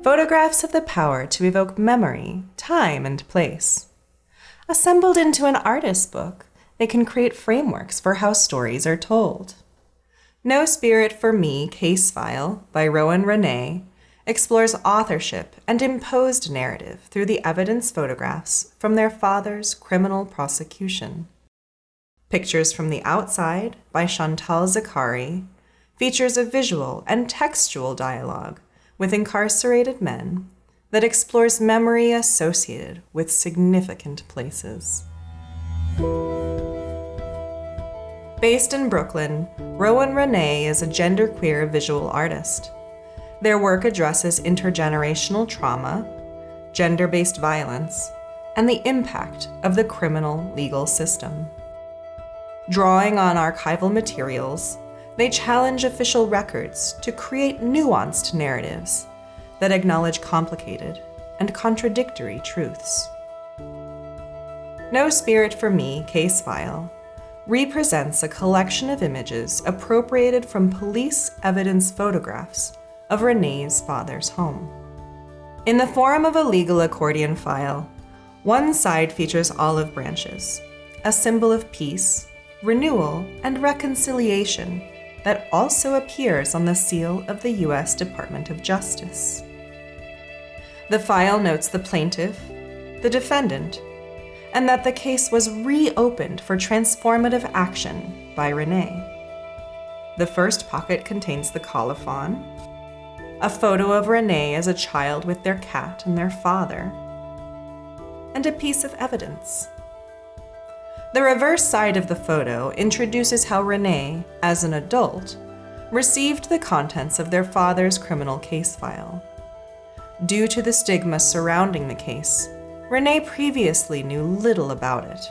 Photographs have the power to evoke memory, time, and place. Assembled into an artist's book, they can create frameworks for how stories are told. No Spirit for Me Case File by Rowan Renee explores authorship and imposed narrative through the evidence photographs from their father's criminal prosecution. Pictures from the Outside by Chantal Zakari features a visual and textual dialogue with incarcerated men that explores memory associated with significant places. Based in Brooklyn, Rowan Renee is a genderqueer visual artist. Their work addresses intergenerational trauma, gender-based violence, and the impact of the criminal legal system. Drawing on archival materials, they challenge official records to create nuanced narratives that acknowledge complicated and contradictory truths. No Spirit for Me Case File represents a collection of images appropriated from police evidence photographs of Renee's father's home. In the form of a legal accordion file, one side features olive branches, a symbol of peace, renewal, and reconciliation that also appears on the seal of the U.S. Department of Justice. The file notes the plaintiff, the defendant, and that the case was reopened for transformative action by Renee. The first pocket contains the colophon, a photo of Renee as a child with their cat and their father, and a piece of evidence. The reverse side of the photo introduces how Renee, as an adult, received the contents of their father's criminal case file. Due to the stigma surrounding the case, Renee previously knew little about it.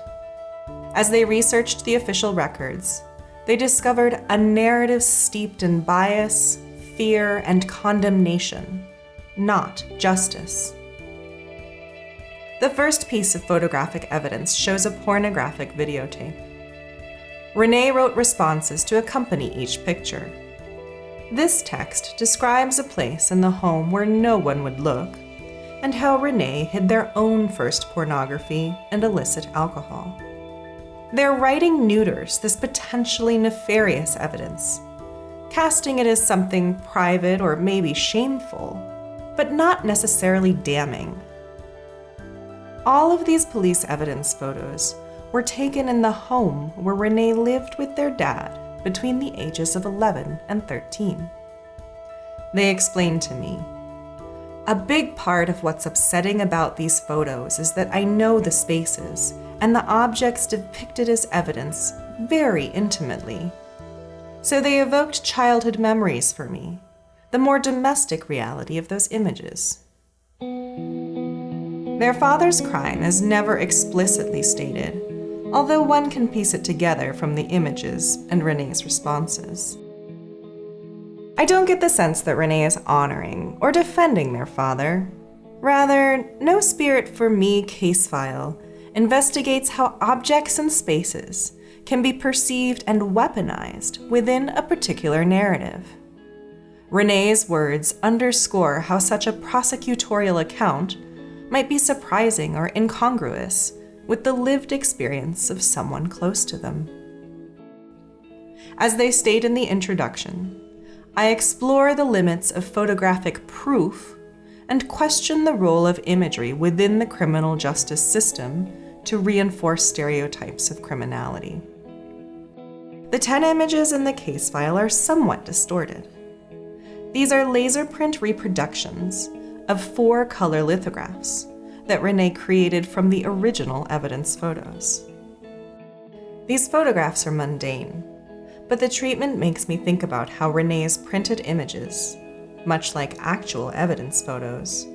As they researched the official records, they discovered a narrative steeped in bias, fear, and condemnation, not justice. The first piece of photographic evidence shows a pornographic videotape. Renee wrote responses to accompany each picture. This text describes a place in the home where no one would look, and how Renee hid their own first pornography and illicit alcohol. Their writing neuters this potentially nefarious evidence, casting it as something private or maybe shameful, but not necessarily damning. All of these police evidence photos were taken in the home where Renee lived with their dad between the ages of 11 and 13. They explained to me, "A big part of what's upsetting about these photos is that I know the spaces and the objects depicted as evidence very intimately. So they evoked childhood memories for me, the more domestic reality of those images." Their father's crime is never explicitly stated, although one can piece it together from the images and Renee's responses. I don't get the sense that Renee is honoring or defending their father. Rather, No Spirit for Me Case File investigates how objects and spaces can be perceived and weaponized within a particular narrative. Renee's words underscore how such a prosecutorial account might be surprising or incongruous with the lived experience of someone close to them. As they state in the introduction, I explore the limits of photographic proof and question the role of imagery within the criminal justice system to reinforce stereotypes of criminality. The 10 images in the case file are somewhat distorted. These are laser print reproductions of 4 color lithographs that Renee created from the original evidence photos. These photographs are mundane, but the treatment makes me think about how Renee's printed images, much like actual evidence photos,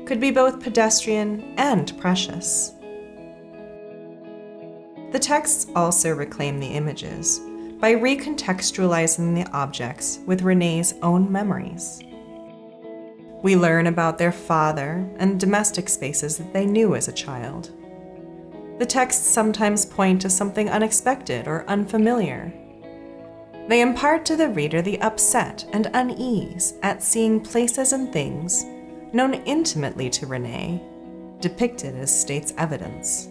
could be both pedestrian and precious. The texts also reclaim the images by recontextualizing the objects with Renee's own memories. We learn about their father and domestic spaces that they knew as a child. The texts sometimes point to something unexpected or unfamiliar. They impart to the reader the upset and unease at seeing places and things known intimately to Renee depicted as state's evidence.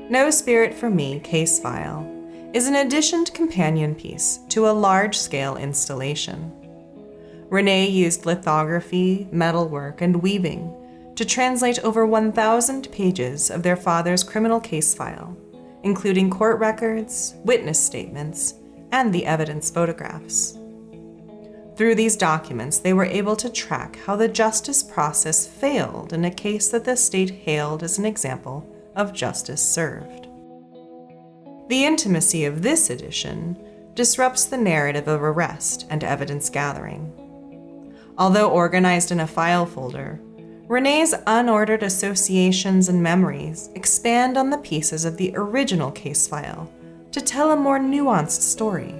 No Spirit for Me case file is an additioned companion piece to a large-scale installation. Renee used lithography, metalwork, and weaving to translate over 1,000 pages of their father's criminal case file, including court records, witness statements, and the evidence photographs. Through these documents, they were able to track how the justice process failed in a case that the state hailed as an example of justice served. The intimacy of this edition disrupts the narrative of arrest and evidence gathering. Although organized in a file folder, Renee's unordered associations and memories expand on the pieces of the original case file to tell a more nuanced story.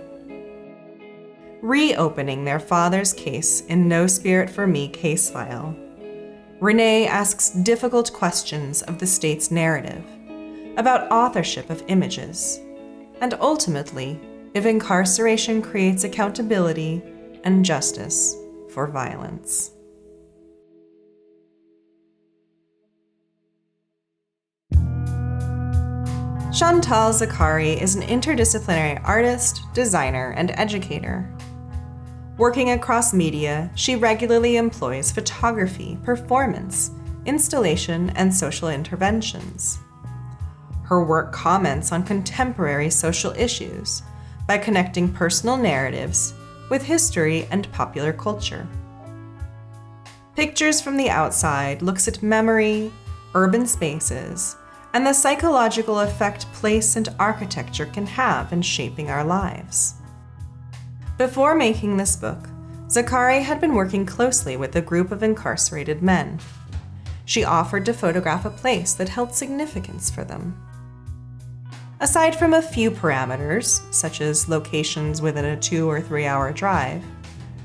Reopening their father's case in No Spirit for Me case file, Renee asks difficult questions of the state's narrative, about authorship of images, and ultimately, if incarceration creates accountability and justice for violence. Chantal Zakari is an interdisciplinary artist, designer, and educator. Working across media, she regularly employs photography, performance, installation, and social interventions. Her work comments on contemporary social issues by connecting personal narratives with history and popular culture. Pictures from the Outside looks at memory, urban spaces, and the psychological effect place and architecture can have in shaping our lives. Before making this book, Zakari had been working closely with a group of incarcerated men. She offered to photograph a place that held significance for them. Aside from a few parameters, such as locations within a 2 or 3 hour drive,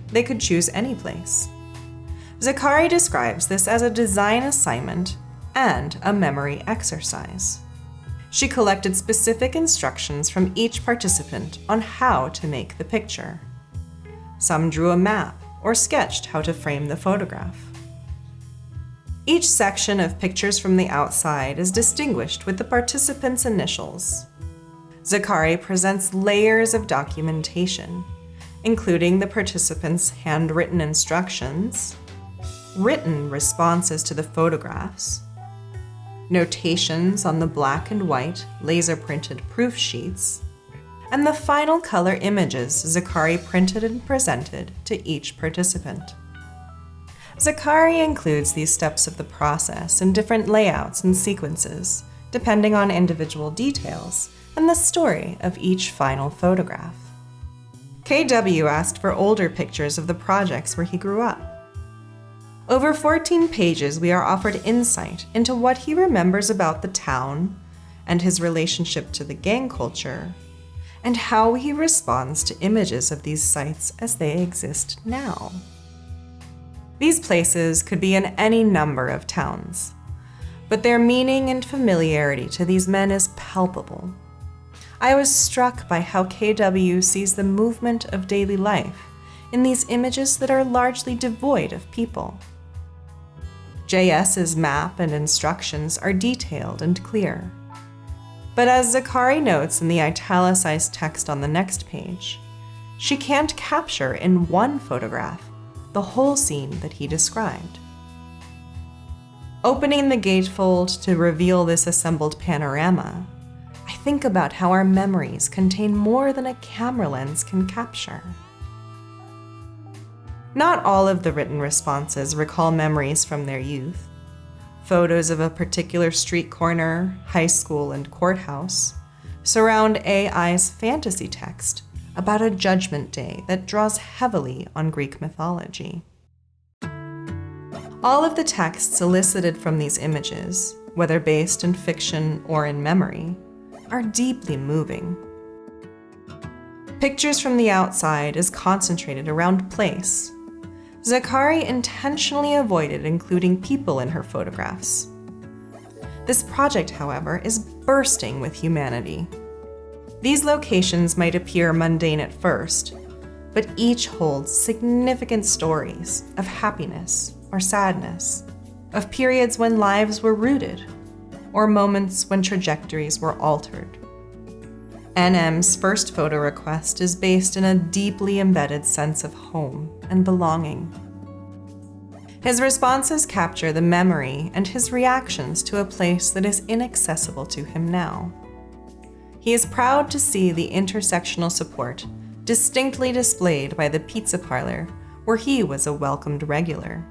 they could choose any place. Zakari describes this as a design assignment and a memory exercise. She collected specific instructions from each participant on how to make the picture. Some drew a map or sketched how to frame the photograph. Each section of Pictures from the Outside is distinguished with the participants' initials. Zakari presents layers of documentation, including the participants' handwritten instructions, written responses to the photographs, notations on the black and white laser-printed proof sheets, and the final color images Zakari printed and presented to each participant. Zakari includes these steps of the process in different layouts and sequences, depending on individual details and the story of each final photograph. KW asked for older pictures of the projects where he grew up. Over 14 pages, we are offered insight into what he remembers about the town and his relationship to the gang culture, and how he responds to images of these sites as they exist now. These places could be in any number of towns, but their meaning and familiarity to these men is palpable. I was struck by how KW sees the movement of daily life in these images that are largely devoid of people. JS's map and instructions are detailed and clear. But as Zakari notes in the italicized text on the next page, she can't capture in one photograph the whole scene that he described. Opening the gatefold to reveal this assembled panorama, I think about how our memories contain more than a camera lens can capture. Not all of the written responses recall memories from their youth. Photos of a particular street corner, high school, and courthouse surround AI's fantasy text about a judgment day that draws heavily on Greek mythology. All of the texts elicited from these images, whether based in fiction or in memory, are deeply moving. Pictures from the Outside is concentrated around place. Zakari intentionally avoided including people in her photographs. This project, however, is bursting with humanity. These locations might appear mundane at first, but each holds significant stories of happiness or sadness, of periods when lives were rooted, or moments when trajectories were altered. NM's first photo request is based in a deeply embedded sense of home and belonging. His responses capture the memory and his reactions to a place that is inaccessible to him now. He is proud to see the intersectional support distinctly displayed by the pizza parlor where he was a welcomed regular.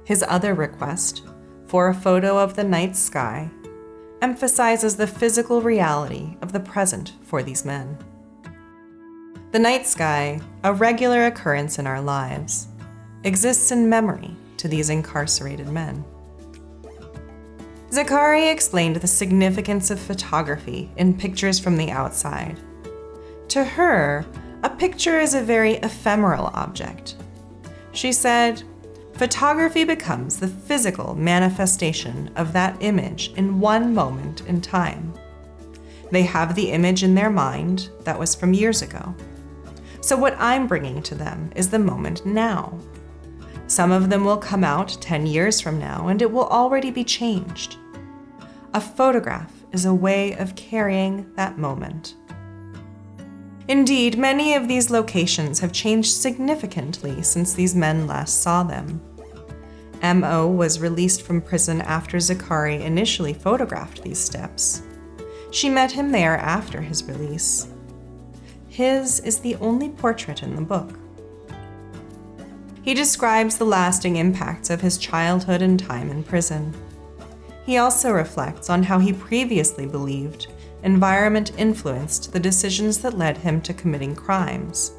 His other request, for a photo of the night sky, emphasizes the physical reality of the present for these men. The night sky, a regular occurrence in our lives, exists in memory to these incarcerated men. Zakari explained the significance of photography in pictures from the outside. To her, a picture is a very ephemeral object. She said, photography becomes the physical manifestation of that image in one moment in time. They have the image in their mind that was from years ago. So what I'm bringing to them is the moment now. Some of them will come out 10 years from now and it will already be changed. A photograph is a way of carrying that moment. Indeed, many of these locations have changed significantly since these men last saw them. M.O. was released from prison after Zakari initially photographed these steps. She met him there after his release. His is the only portrait in the book. He describes the lasting impacts of his childhood and time in prison. He also reflects on how he previously believed environment influenced the decisions that led him to committing crimes,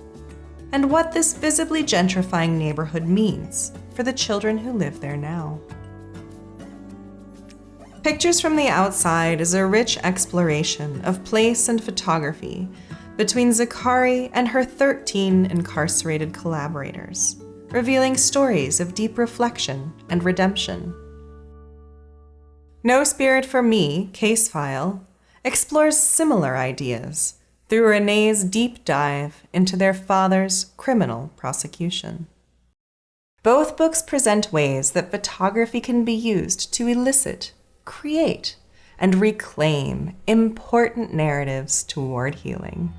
and what this visibly gentrifying neighborhood means for the children who live there now. Pictures from the Outside is a rich exploration of place and photography between Zakari and her 13 incarcerated collaborators, revealing stories of deep reflection and redemption. No Spirit for Me, Case File, explores similar ideas through Renee's deep dive into their father's criminal prosecution. Both books present ways that photography can be used to elicit, create, and reclaim important narratives toward healing.